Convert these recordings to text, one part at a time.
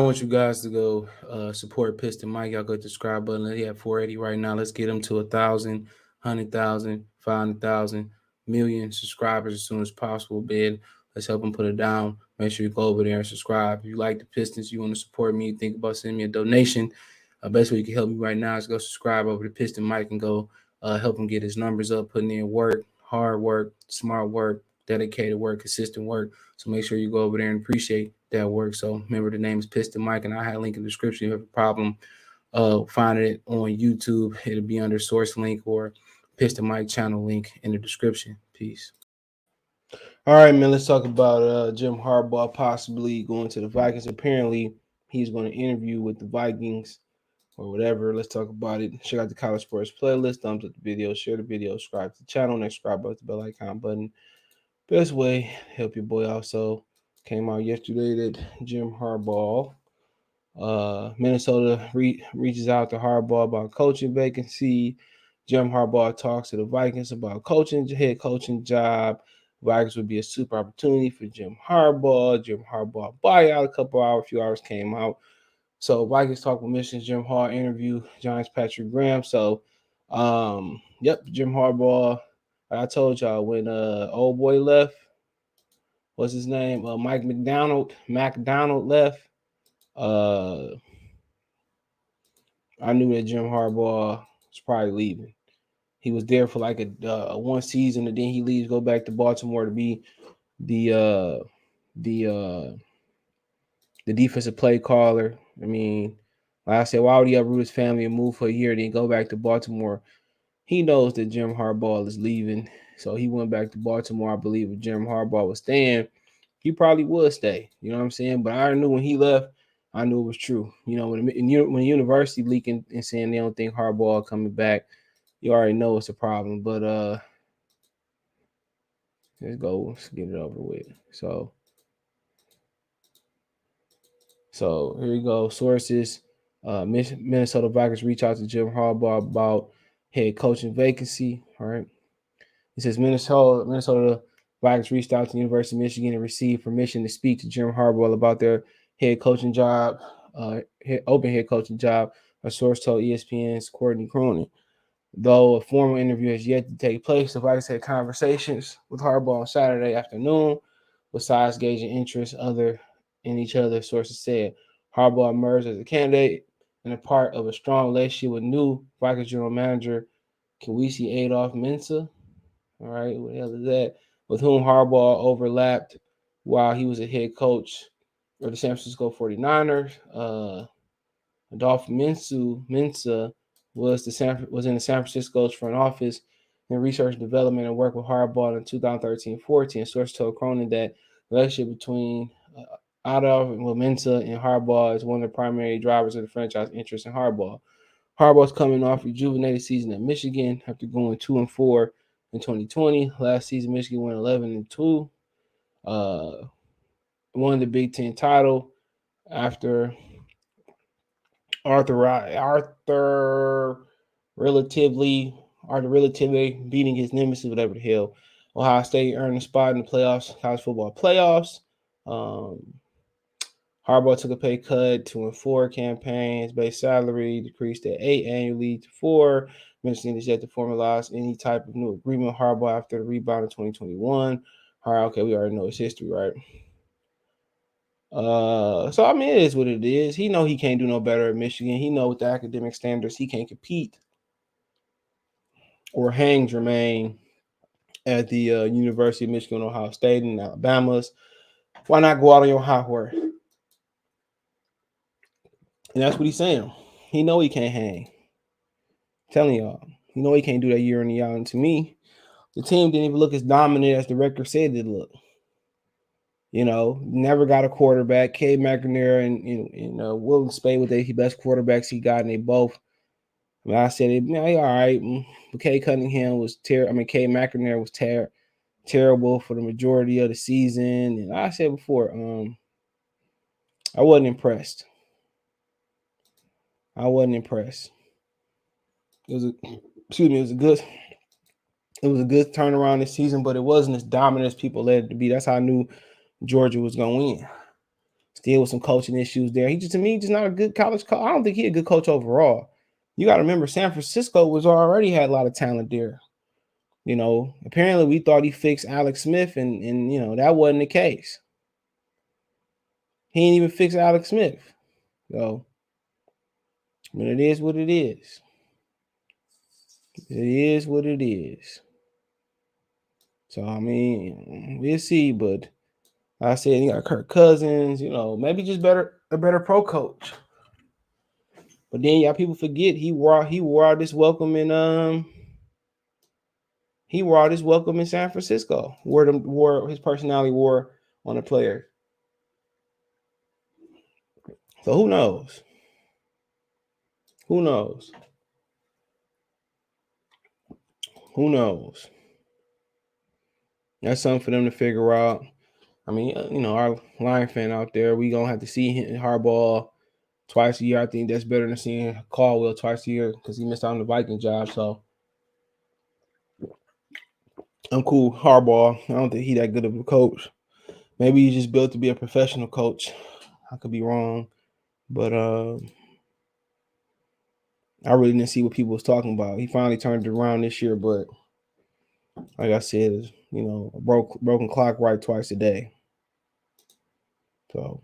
want you guys to go support Piston Mike. Y'all go to the subscribe button. He at 480 right now. Let's get him to 1,000, 100,000, 500,000, million subscribers as soon as possible, bid. Let's help him put it down. Make sure you go over there and subscribe. If you like the Pistons, you want to support me, think about sending me a donation. Best way you can help me right now is go subscribe over to Piston Mike and go help him get his numbers up, putting in work, hard work, smart work, dedicated work, consistent work. So make sure you go over there and appreciate that work. So remember, the name is Piston Mike, and I have a link in the description. If you have a problem finding it on YouTube, it'll be under source link or Piston Mike channel link in the description. Peace. All right, man. Let's talk about Jim Harbaugh possibly going to the Vikings. Apparently, he's going to interview with the Vikings or whatever. Let's talk about it. Check out the College Sports playlist. Thumbs up the video. Share the video. Subscribe to the channel. Next, subscribe button, the bell icon button. Best way help your boy out. So came out yesterday that Jim Harbaugh, Minnesota reaches out to Harbaugh about coaching vacancy. Jim Harbaugh talks to the Vikings about head coaching job. Vikings would be a super opportunity for Jim Harbaugh. Jim Harbaugh buyout a few hours came out. So Vikings talk with Michigan's Jim Harbaugh interview, Giants Patrick Graham. So Jim Harbaugh. Like I told y'all, when old boy left, what's his name? Mike McDonald left. I knew that Jim Harbaugh was probably leaving. He was there for like a one season, and then he leaves, go back to Baltimore to be the uh, the uh, the defensive play caller. I mean, like I said, why would he uproot his family and move for a year, then go back to Baltimore? He knows that Jim Harbaugh is leaving, so he went back to Baltimore. I believe if Jim Harbaugh was staying, he probably would stay. You know what I'm saying? But I knew when he left, I knew it was true. You know, when the university leaking and saying they don't think Harbaugh coming back, you already know it's a problem. But let's get it over with. So here we go. Sources: Minnesota Vikings reach out to Jim Harbaugh about head coaching vacancy. All right. It says Minnesota Vikings reached out to the University of Michigan and received permission to speak to Jim Harbaugh about their head coaching job, open head coaching job. A source told ESPN's Courtney Cronin. Though a formal interview has yet to take place, the Vikings had conversations with Harbaugh on Saturday afternoon, besides gauging interest in each other. Sources said Harbaugh emerged as a candidate and a part of a strong relationship with new Vikings general manager Kiwisi Adolph Mensa. All right, what the hell is that? With whom Harbaugh overlapped while he was a head coach of the San Francisco 49ers. Adolph Mensa was in the San Francisco's front office in research and development and worked with Harbaugh in 2013-14. Source told Cronin that the relationship between Adolph Mensa and Harbaugh is one of the primary drivers of the franchise interest in Harbaugh. Harbaugh's coming off a rejuvenated season at Michigan after going 2-4 in 2020. Last season, Michigan went 11-2. Won the Big Ten title after Arthur relatively beating his nemesis, whatever the hell. Ohio State earned a spot in the playoffs, college football playoffs. Harbaugh took a pay cut, 2-4 campaigns, base salary decreased to 8 annually to 4. Michigan is yet to formalize any type of new agreement with Harbaugh after the rebound in 2021. All right, okay, we already know his history, right? So I mean, it is what it is. He know he can't do no better at Michigan. He know with the academic standards, he can't compete or hang Jermaine at the University of Michigan, Ohio State, and Alabama's. Why not go out on your high horse? And that's what he's saying. He know he can't hang. I'm telling y'all, he know he can't do that year in the out. And to me, the team didn't even look as dominant as the record said it looked. You know, never got a quarterback. Cade McNamara and Wilton Spade were the best quarterbacks he got, and they both. I mean, I said, all right. But Cade Cunningham was terrible. I mean, Cade McNamara was terrible for the majority of the season. And I said before, I wasn't impressed. It was a good turnaround this season, but it wasn't as dominant as people led it to be. That's how I knew Georgia was going to win. Still with some coaching issues there. He just, to me, just not a good college coach. I don't think he's a good coach overall. You got to remember, San Francisco was already had a lot of talent there. Apparently we thought he fixed Alex Smith, and that wasn't the case. He ain't even fix Alex Smith. So, but it is what it is. It is what it is. So, I mean, we'll see. But like I said, you got Kirk Cousins, maybe just a better pro coach. But then y'all people forget he wore out this welcome in San Francisco. Wore his personality wore on the player. So who knows? Who knows? Who knows? That's something for them to figure out. I mean, our Lion fan out there, we gonna have to see Harbaugh twice a year. I think that's better than seeing Caldwell twice a year because he missed out on the Viking job. So I'm cool with Harbaugh. I don't think he's that good of a coach. Maybe he's just built to be a professional coach. I could be wrong, but I really didn't see what people was talking about. He finally turned it around this year, but like I said, a broken clock right twice a day. So,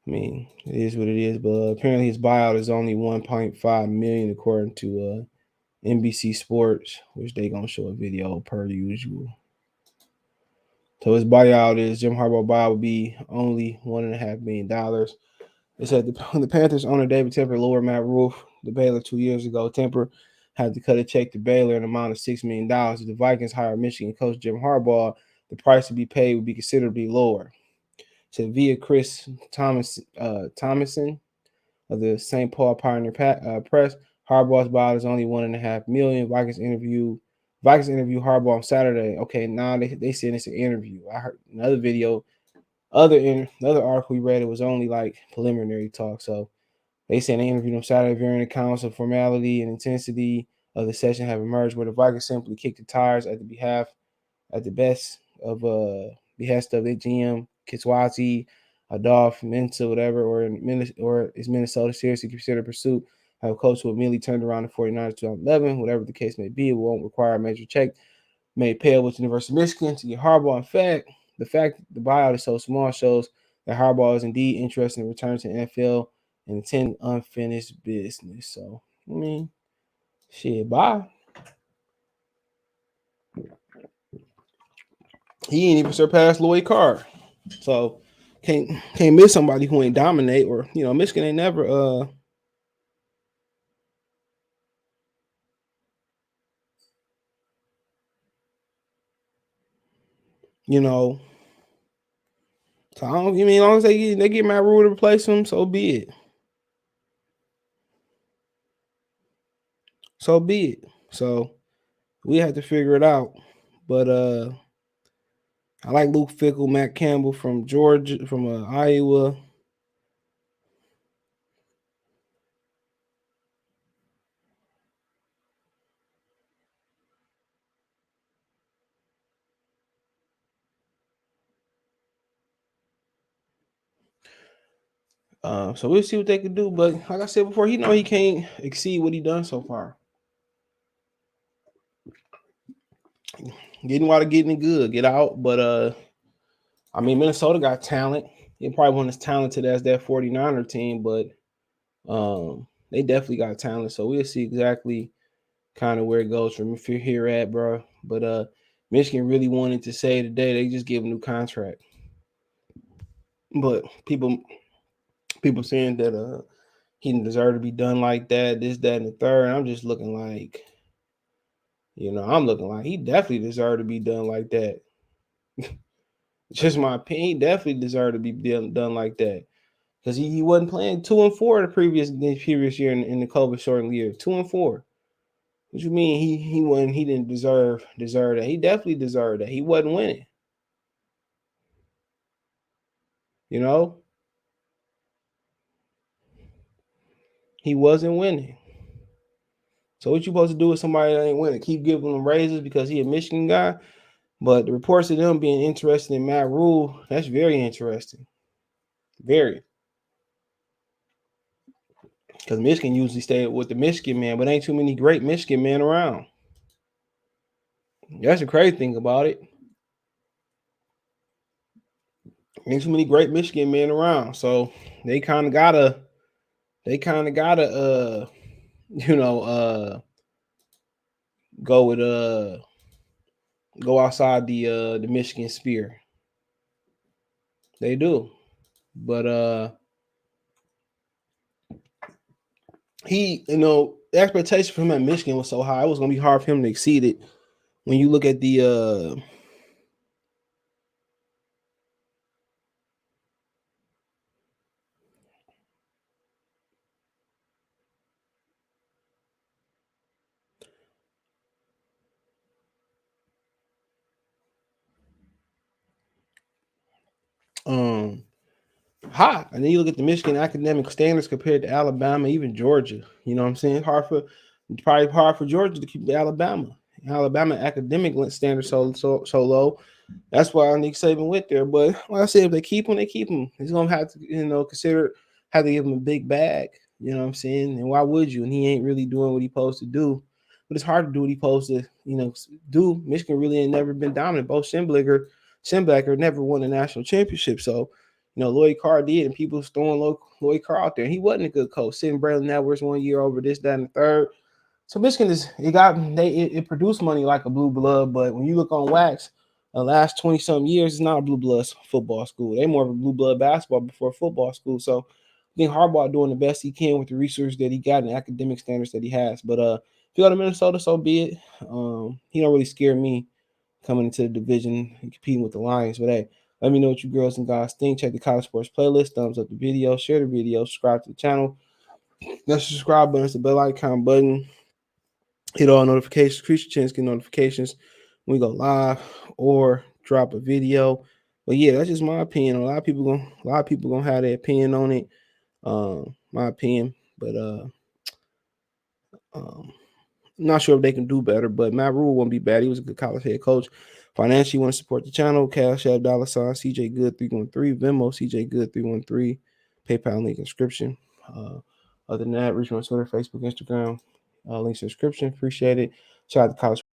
I mean, it is what it is. But apparently his buyout is only $1.5 million according to NBC Sports, which they gonna show a video per usual. So his buyout is Jim Harbaugh buyout would be only $1.5 million. It said the Panthers owner David Tepper lowered Matt Rule, the Baylor 2 years ago. Tepper had to cut a check to Baylor in an amount of $6 million. If the Vikings hired Michigan coach Jim Harbaugh, the price to be paid would be considerably lower. It said via Chris Thomason of the St. Paul Pioneer Press, Harbaugh's buyout is only $1.5 million. Vikings interview Harbaugh on Saturday. Okay, now they said it's an interview. I heard another video. Other article we read, it was only like preliminary talk. So they said they interviewed him Saturday. Varying accounts of formality and intensity of the session have emerged, where the Vikings simply kicked the tires at the behest of their GM Kiswati, Adolph, Mensa, whatever, or is Minnesota seriously considered pursuit? Have a coach who immediately turned around the 49ers in 2011, whatever the case may be, it won't require a major check made payable to the University of Michigan to get Harbaugh. In fact, the fact that the buyout is so small shows that Harbaugh is indeed interested in returning to the NFL and attending unfinished business. So, I mean, shit, bye. He ain't even surpassed Lloyd Carr. So can't miss somebody who ain't dominate, or Michigan ain't never so I don't, as long as they get Matt Rule to replace him, so be it. So be it. So we have to figure it out. But I like Luke Fickell, Matt Campbell from Georgia, from Iowa. So we'll see what they can do. But like I said before, he can't exceed what he done so far. Getting water, getting good, get out. But I mean, Minnesota got talent. They probably weren't as talented as that 49er team, but they definitely got talent. So we'll see exactly kind of where it goes from here at, bro. But Michigan really wanted to say today they just give a new contract. But people saying that he didn't deserve to be done like that, this, that, and the third. And I'm just looking like, I'm looking like he definitely deserved to be done like that. Just my opinion, he definitely deserved to be done like that. Because he wasn't playing 2-4 the previous year in the COVID shortened year. 2-4. What you mean he didn't deserve that? He definitely deserved that. He wasn't winning. He wasn't winning. So what you supposed to do with somebody that ain't winning? Keep giving them raises because he a Michigan guy? But the reports of them being interested in Matt Rule, that's very interesting. Very. Because Michigan usually stay with the Michigan man, but ain't too many great Michigan men around. That's the crazy thing about it. Ain't too many great Michigan men around. So they kind of gotta they kind of gotta you know go with go outside the Michigan sphere. They do. But the expectation for him at Michigan was so high, it was gonna be hard for him to exceed it. When you look at the um high. And then you look at the Michigan academic standards compared to Alabama, even Georgia. You know what I'm saying? Probably hard for Georgia to keep the Alabama academic standards so low. That's why Nick Saban went there. But like I said, if they keep him, they keep him. He's gonna have to, have to give him a big bag. You know what I'm saying? And why would you? And he ain't really doing what he's supposed to do. But it's hard to do what he's supposed to, do. Michigan really ain't never been dominant. Both Schemblacker never won a national championship. So, Lloyd Carr did, and people was throwing Lloyd Carr out there. And he wasn't a good coach. Sitting Braylon Edwards 1 year over this, that, and the third. So Michigan it produced money like a blue blood, but when you look on wax, the last 20 some years, it's not a blue blood football school. They more of a blue blood basketball before football school. So I think Harbaugh doing the best he can with the resources that he got and the academic standards that he has. But if you go to Minnesota, so be it. He don't really scare me coming into the division and competing with the Lions. But hey, let me know what you girls and guys think. Check the college sports playlist, thumbs up the video, share the video, subscribe to the channel. That's the subscribe button, it's the bell icon button. Hit all notifications, increase your chance to get notifications when we go live or drop a video. But yeah, that's just my opinion. A lot of people gonna have their opinion on it. My opinion, but um, I'm not sure if they can do better. But Matt Rule won't be bad. He was a good college head coach. Financially, you want to support the channel? Cash App $ CJ Good 313, Venmo CJ Good 313, PayPal link inscription. Other than that, reach me on Twitter, Facebook, Instagram. Links in the description. Appreciate it. Shout out to college